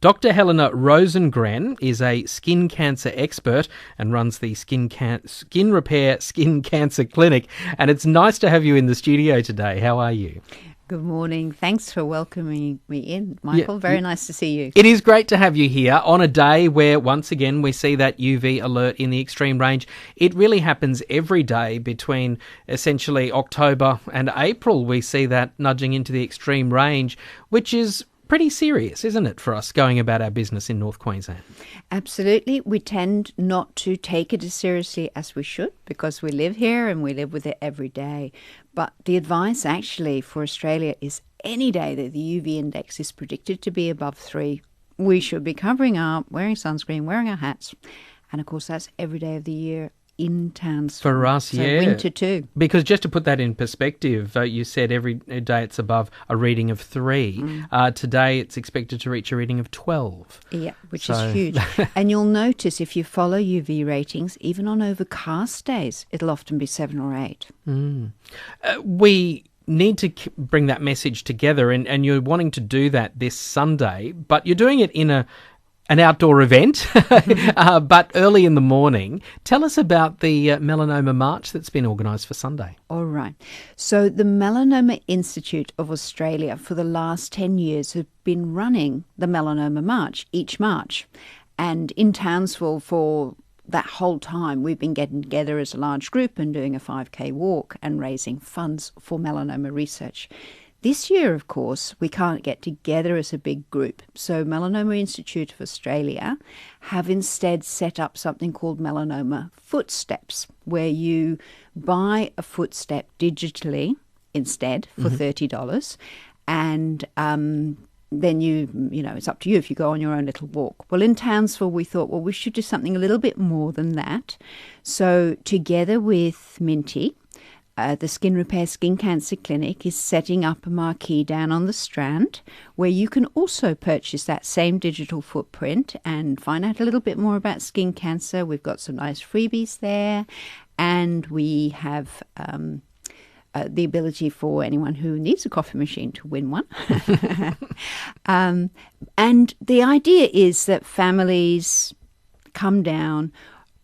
Dr. Helena Rosengren is a skin cancer expert and runs the Skin Repair Skin Cancer Clinic. And it's nice to have you in the studio today. How are you? Good morning. Thanks for welcoming me in, Michael. Very nice to see you. It is great to have you here on a day where, once again, we see that UV alert in the extreme range. It really happens every day between essentially October and April. We see that nudging into the extreme range, which is pretty serious, isn't it, for us going about our business in North Queensland? Absolutely. We tend not to take it as seriously as we should because we live here and we live with it every day. But the advice actually for Australia is any day that the UV index is predicted to be above 3, we should be covering up, wearing sunscreen, wearing our hats. And of course, that's every day of the year in Townsville. For us, so yeah. winter too. Because just to put that in perspective, you said every day it's above a reading of 3. Today it's expected to reach a reading of 12. Yeah, which is huge. And you'll notice if you follow UV ratings, even on overcast days, it'll often be 7 or 8. We need to bring that message together, and you're wanting to do that this Sunday, but you're doing it in an outdoor event, but early in the morning. Tell us about the Melanoma March that's been organised for Sunday. All right. So the Melanoma Institute of Australia for the last 10 years have been running the Melanoma March each March. And in Townsville for that whole time, we've been getting together as a large group and doing a 5K walk and raising funds for melanoma research. This year, of course, we can't get together as a big group. So Melanoma Institute of Australia have instead set up something called Melanoma Footsteps, where you buy a footstep digitally instead for $30. And then you know, it's up to you if you go on your own little walk. Well, in Townsville, we thought, well, we should do something a little bit more than that. So together with Minty, the Skin Repair Skin Cancer Clinic is setting up a marquee down on the Strand where you can also purchase that same digital footprint and find out a little bit more about skin cancer. We've got some nice freebies there, and we have the ability for anyone who needs a coffee machine to win one. And the idea is that families come down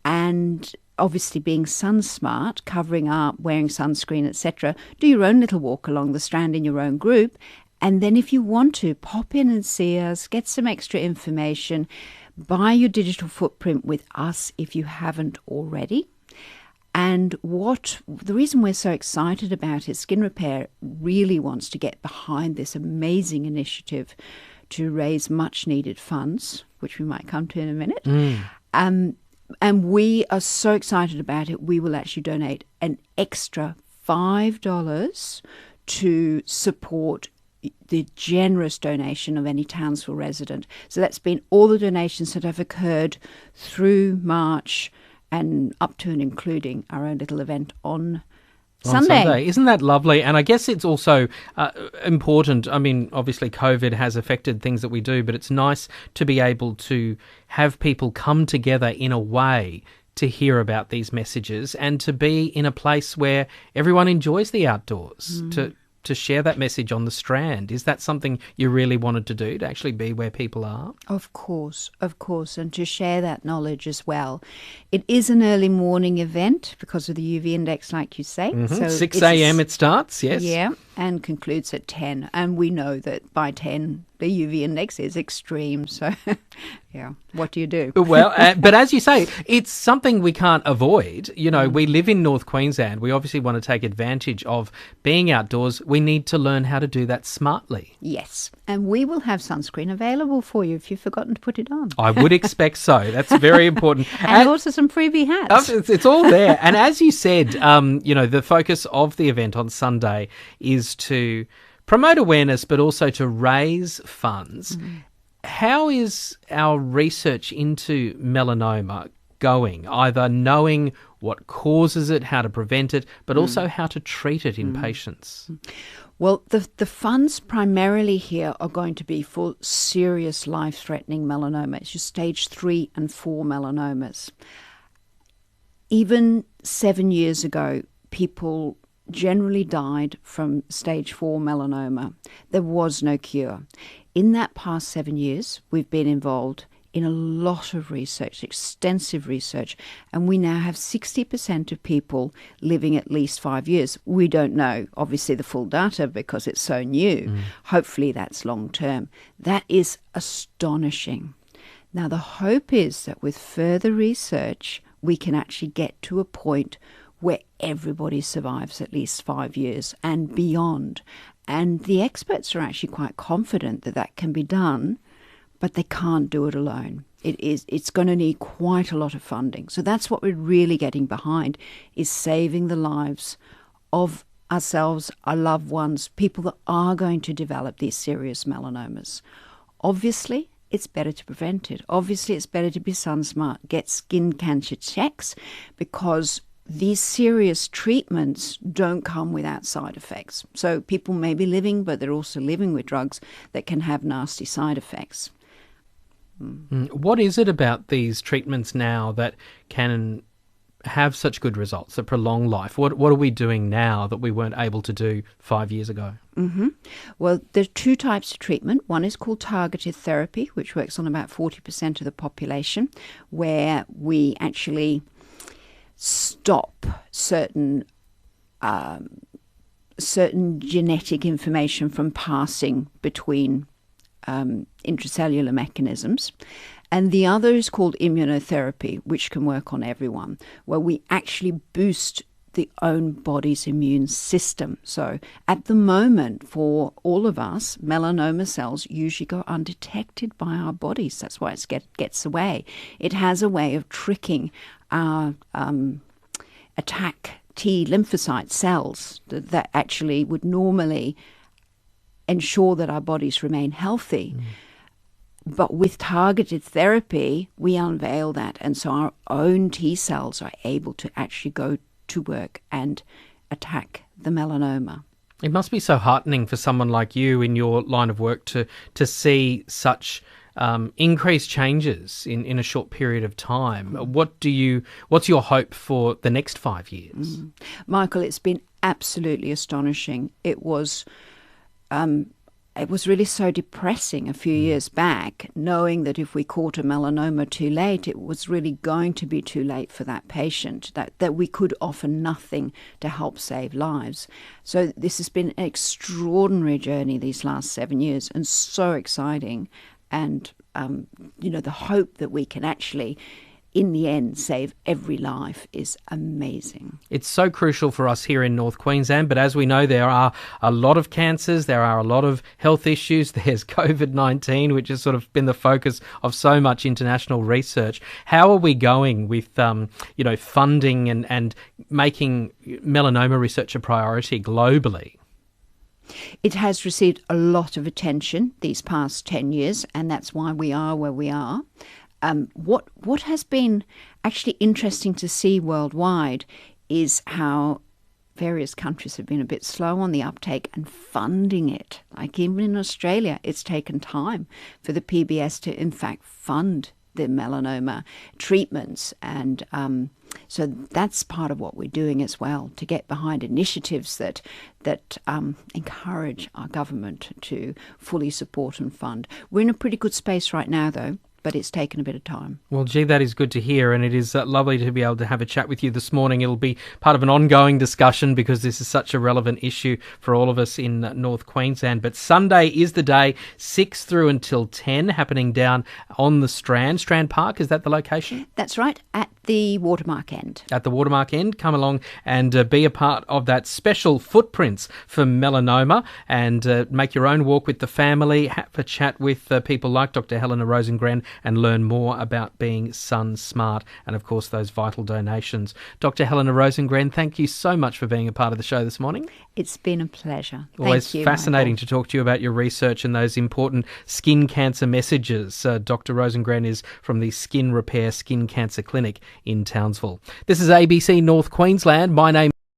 and, obviously being sun smart, covering up, wearing sunscreen, etc., do your own little walk along the Strand in your own group. And then if you want to, pop in and see us, get some extra information, buy your digital footprint with us if you haven't already. And the reason we're so excited about it, Skin Repair really wants to get behind this amazing initiative to raise much needed funds, which we might come to in a minute. And we are so excited about it, we will actually donate an extra $5 to support the generous donation of any Townsville resident. So that's been all the donations that have occurred through March and up to and including our own little event on Sunday. Isn't that lovely? And I guess it's also important. I mean, obviously COVID has affected things that we do, but it's nice to be able to have people come together in a way to hear about these messages and to be in a place where everyone enjoys the outdoors, to share that message on the Strand. Is that something you really wanted to do, to actually be where people are? Of course, and to share that knowledge as well. It is an early morning event because of the UV index, like you say. So 6 a.m. it starts, yes. Yeah, and concludes at 10. And we know that by 10, the UV index is extreme. So, yeah, what do you do? Well, but as you say, it's something we can't avoid. You know, we live in North Queensland. We obviously want to take advantage of being outdoors. We need to learn how to do that smartly. Yes, and we will have sunscreen available for you if you've forgotten to put it on. I would expect so. That's very important. And also some freebie hats. It's all there. And as you said, you know, the focus of the event on Sunday is to promote awareness, but also to raise funds. How is our research into melanoma going? Either knowing what causes it, how to prevent it, but also how to treat it in patients. Well, the funds primarily here are going to be for serious life-threatening melanoma. It's your stage 3 and 4 melanomas. Even 7 years ago, people generally died from stage 4 melanoma. There was no cure. In that past 7 years, we've been involved in a lot of research, extensive research, and we now have 60% of people living at least 5 years. We don't know, obviously, the full data because it's so new. Hopefully that's long term. That is astonishing. Now, the hope is that with further research, we can actually get to a point where everybody survives at least 5 years and beyond. And the experts are actually quite confident that that can be done, but they can't do it alone. It's going to need quite a lot of funding. So that's what we're really getting behind, is saving the lives of ourselves, our loved ones, people that are going to develop these serious melanomas. Obviously, it's better to prevent it. Obviously, it's better to be sun smart, get skin cancer checks, because these serious treatments don't come without side effects. So people may be living, but they're also living with drugs that can have nasty side effects. What is it about these treatments now that can have such good results, that prolong life? What are we doing now that we weren't able to do 5 years ago? Well, there are two types of treatment. One is called targeted therapy, which works on about 40% of the population, where we actually stop certain genetic information from passing between intracellular mechanisms. And the other is called immunotherapy, which can work on everyone, where we actually boost the own body's immune system. So at the moment, for all of us, melanoma cells usually go undetected by our bodies. That's why it gets away. It has a way of tricking our attack T lymphocyte cells that actually would normally ensure that our bodies remain healthy. But with targeted therapy, we unveil that. And so our own T cells are able to actually go to work and attack the melanoma. It must be so heartening for someone like you in your line of work to see such increased changes in a short period of time. What's your hope for the next 5 years? Michael, it's been absolutely astonishing. It was really so depressing a few years back, knowing that if we caught a melanoma too late, it was really going to be too late for that patient, that we could offer nothing to help save lives. So this has been an extraordinary journey these last 7 years, and so exciting. And, the hope that we can actually, in the end, save every life is amazing. It's so crucial for us here in North Queensland, but as we know, there are a lot of cancers, there are a lot of health issues. There's COVID-19, which has sort of been the focus of so much international research. How are we going with, funding and making melanoma research a priority globally? It has received a lot of attention these past 10 years, and that's why we are where we are. What has been actually interesting to see worldwide is how various countries have been a bit slow on the uptake and funding it. Like even in Australia, it's taken time for the PBS to in fact fund the melanoma treatments, and so that's part of what we're doing as well, to get behind initiatives that encourage our government to fully support and fund. We're in a pretty good space right now, though, but it's taken a bit of time. Well, gee, that is good to hear, and it is lovely to be able to have a chat with you this morning. It'll be part of an ongoing discussion because this is such a relevant issue for all of us in North Queensland. But Sunday is the day, 6 through until 10, happening down on the Strand Park. Is that the location? That's right, at the Watermark End. At the Watermark End. Come along and be a part of that special Footprints for Melanoma, and make your own walk with the family, have a chat with people like Dr. Helena Rosengren, and learn more about being sun smart and, of course, those vital donations. Dr. Helena Rosengren, thank you so much for being a part of the show this morning. It's been a pleasure. Always Thank you, fascinating Michael. to talk to you about your research and those important skin cancer messages. Dr. Rosengren is from the Skin Repair Skin Cancer Clinic in Townsville. This is ABC North Queensland. My name